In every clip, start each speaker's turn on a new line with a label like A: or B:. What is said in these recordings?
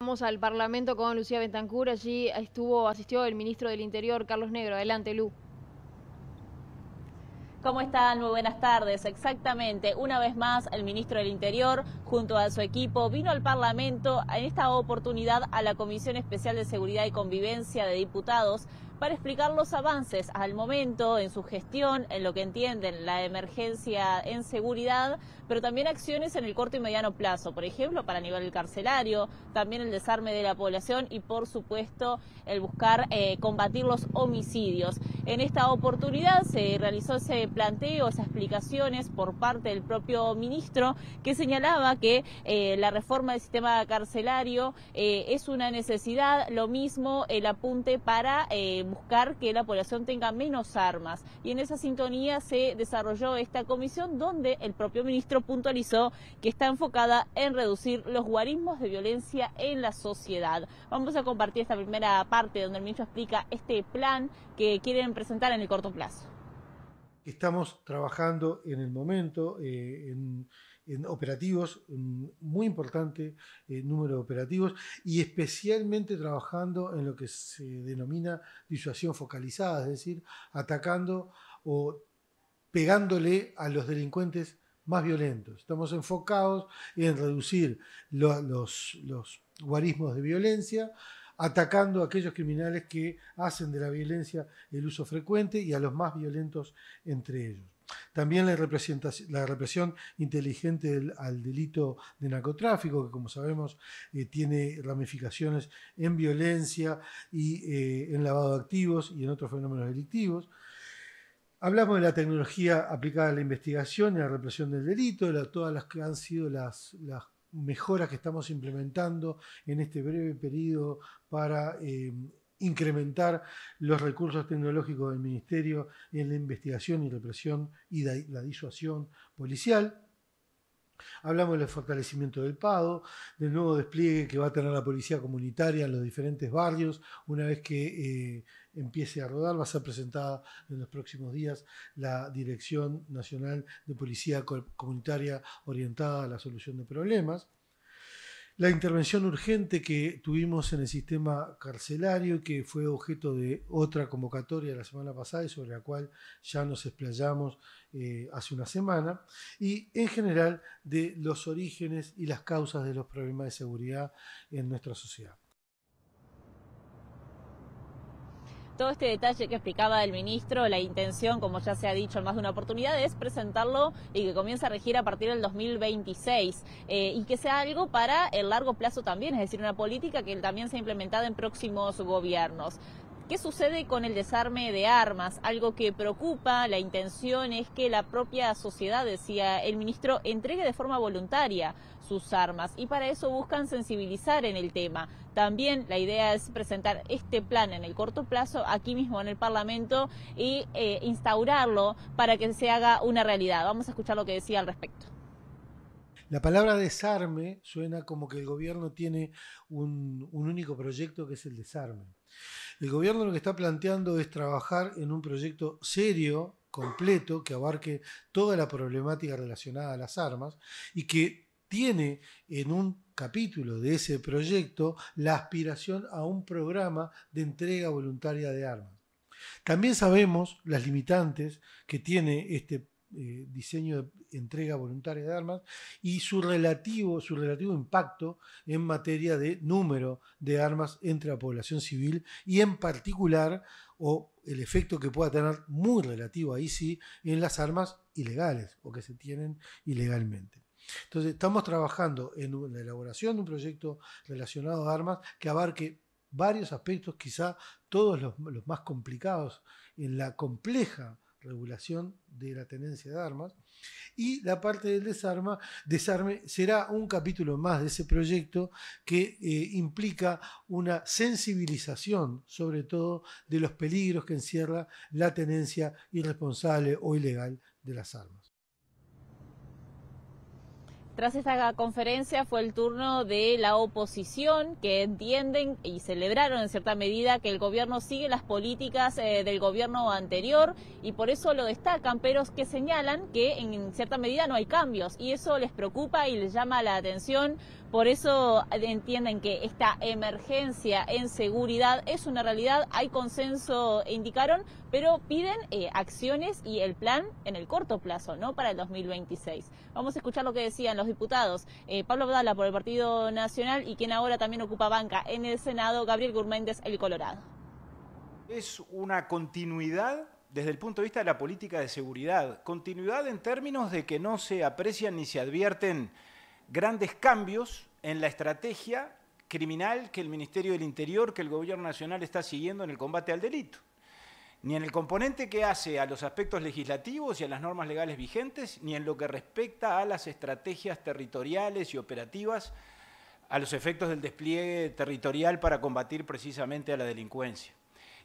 A: Vamos al Parlamento con Lucía Bentancur. Allí asistió el ministro del Interior, Carlos Negro. Adelante, Lu.
B: ¿Cómo están? Muy buenas tardes. Exactamente, una vez más el ministro del Interior junto a su equipo vino al Parlamento en esta oportunidad a la Comisión Especial de Seguridad y Convivencia de Diputados para explicar los avances al momento en su gestión, en lo que entienden la emergencia en seguridad, pero también acciones en el corto y mediano plazo, por ejemplo, para nivel carcelario, también el desarme de la población y, por supuesto, el buscar combatir los homicidios. En esta oportunidad se realizó ese planteo, esas explicaciones por parte del propio ministro, que señalaba que la reforma del sistema carcelario es una necesidad, lo mismo el apunte para buscar que la población tenga menos armas. Y en esa sintonía se desarrolló esta comisión donde el propio ministro puntualizó que está enfocada en reducir los guarismos de violencia en la sociedad. Vamos a compartir esta primera parte donde el ministro explica este plan que quieren presentar en el corto plazo.
C: Estamos trabajando en el momento en operativos, muy importante número de operativos, y especialmente trabajando en lo que se denomina disuasión focalizada, es decir, atacando o pegándole a los delincuentes más violentos. Estamos enfocados en reducir los guarismos de violencia, atacando a aquellos criminales que hacen de la violencia el uso frecuente y a los más violentos entre ellos. También la represión inteligente al delito de narcotráfico, que como sabemos tiene ramificaciones en violencia y en lavado de activos y en otros fenómenos delictivos. Hablamos de la tecnología aplicada a la investigación y a la represión del delito, de todas las que han sido las mejoras que estamos implementando en este breve periodo para incrementar los recursos tecnológicos del Ministerio en la investigación y represión y la disuasión policial. Hablamos del fortalecimiento del PADO, del nuevo despliegue que va a tener la policía comunitaria en los diferentes barrios. Una vez que empiece a rodar, va a ser presentada en los próximos días la Dirección Nacional de Policía Comunitaria orientada a la solución de problemas. La intervención urgente que tuvimos en el sistema carcelario, que fue objeto de otra convocatoria la semana pasada y sobre la cual ya nos explayamos hace una semana, y en general de los orígenes y las causas de los problemas de seguridad en nuestra sociedad.
B: Todo este detalle que explicaba el ministro, la intención, como ya se ha dicho en más de una oportunidad, es presentarlo y que comience a regir a partir del 2026 y que sea algo para el largo plazo también, es decir, una política que también sea implementada en próximos gobiernos. ¿Qué sucede con el desarme de armas? Algo que preocupa, la intención es que la propia sociedad, decía el ministro, entregue de forma voluntaria sus armas y para eso buscan sensibilizar en el tema. También la idea es presentar este plan en el corto plazo aquí mismo en el Parlamento y instaurarlo para que se haga una realidad. Vamos a escuchar lo que decía al respecto.
C: La palabra desarme suena como que el gobierno tiene un único proyecto, que es el desarme. El gobierno lo que está planteando es trabajar en un proyecto serio, completo, que abarque toda la problemática relacionada a las armas y que tiene en un capítulo de ese proyecto la aspiración a un programa de entrega voluntaria de armas. También sabemos las limitantes que tiene este diseño de entrega voluntaria de armas y su relativo impacto en materia de número de armas entre la población civil y en particular, o el efecto que pueda tener muy relativo ahí sí, en las armas ilegales o que se tienen ilegalmente. Entonces estamos trabajando en la elaboración de un proyecto relacionado a armas que abarque varios aspectos, quizá todos los más complicados en la compleja regulación de la tenencia de armas, y la parte del desarme será un capítulo más de ese proyecto que implica una sensibilización sobre todo de los peligros que encierra la tenencia irresponsable o ilegal de las armas.
B: Tras esta conferencia fue el turno de la oposición, que entienden y celebraron en cierta medida que el gobierno sigue las políticas del gobierno anterior y por eso lo destacan, pero que señalan que en cierta medida no hay cambios y eso les preocupa y les llama la atención Por eso entienden que esta emergencia en seguridad es una realidad, hay consenso, indicaron, pero piden acciones y el plan en el corto plazo, no para el 2026. Vamos a escuchar lo que decían los diputados. Pablo Abdala por el Partido Nacional y quien ahora también ocupa banca en el Senado, Gabriel Gurméndez, el Colorado.
D: Es una continuidad desde el punto de vista de la política de seguridad. Continuidad en términos de que no se aprecian ni se advierten grandes cambios en la estrategia criminal que el Ministerio del Interior, que el Gobierno Nacional está siguiendo en el combate al delito. Ni en el componente que hace a los aspectos legislativos y a las normas legales vigentes, ni en lo que respecta a las estrategias territoriales y operativas a los efectos del despliegue territorial para combatir precisamente a la delincuencia.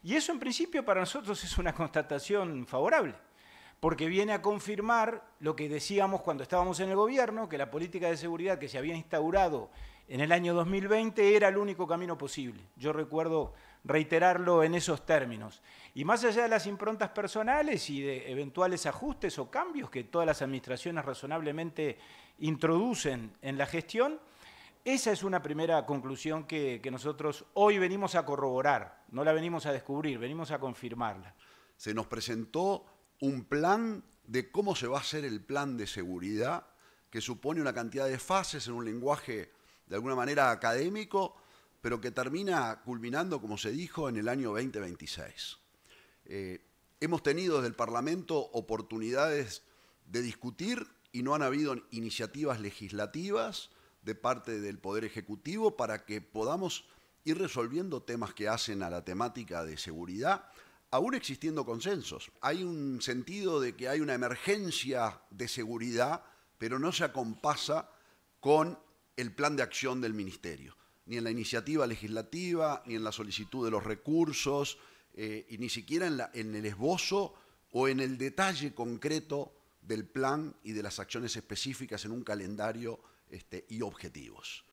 D: Y eso en principio para nosotros es una constatación favorable, porque viene a confirmar lo que decíamos cuando estábamos en el gobierno, que la política de seguridad que se había instaurado en el año 2020 era el único camino posible. Yo recuerdo reiterarlo en esos términos. Y más allá de las improntas personales y de eventuales ajustes o cambios que todas las administraciones razonablemente introducen en la gestión, esa es una primera conclusión que nosotros hoy venimos a corroborar, no la venimos a descubrir, venimos a confirmarla.
E: Se nos presentó un plan de cómo se va a hacer el plan de seguridad, que supone una cantidad de fases en un lenguaje de alguna manera académico, pero que termina culminando, como se dijo, en el año 2026. Hemos tenido desde el Parlamento oportunidades de discutir y no han habido iniciativas legislativas de parte del Poder Ejecutivo para que podamos ir resolviendo temas que hacen a la temática de seguridad, aún existiendo consensos. Hay un sentido de que hay una emergencia de seguridad, pero no se acompasa con el plan de acción del Ministerio, ni en la iniciativa legislativa, ni en la solicitud de los recursos, y ni siquiera en el esbozo o en el detalle concreto del plan y de las acciones específicas en un calendario y objetivos.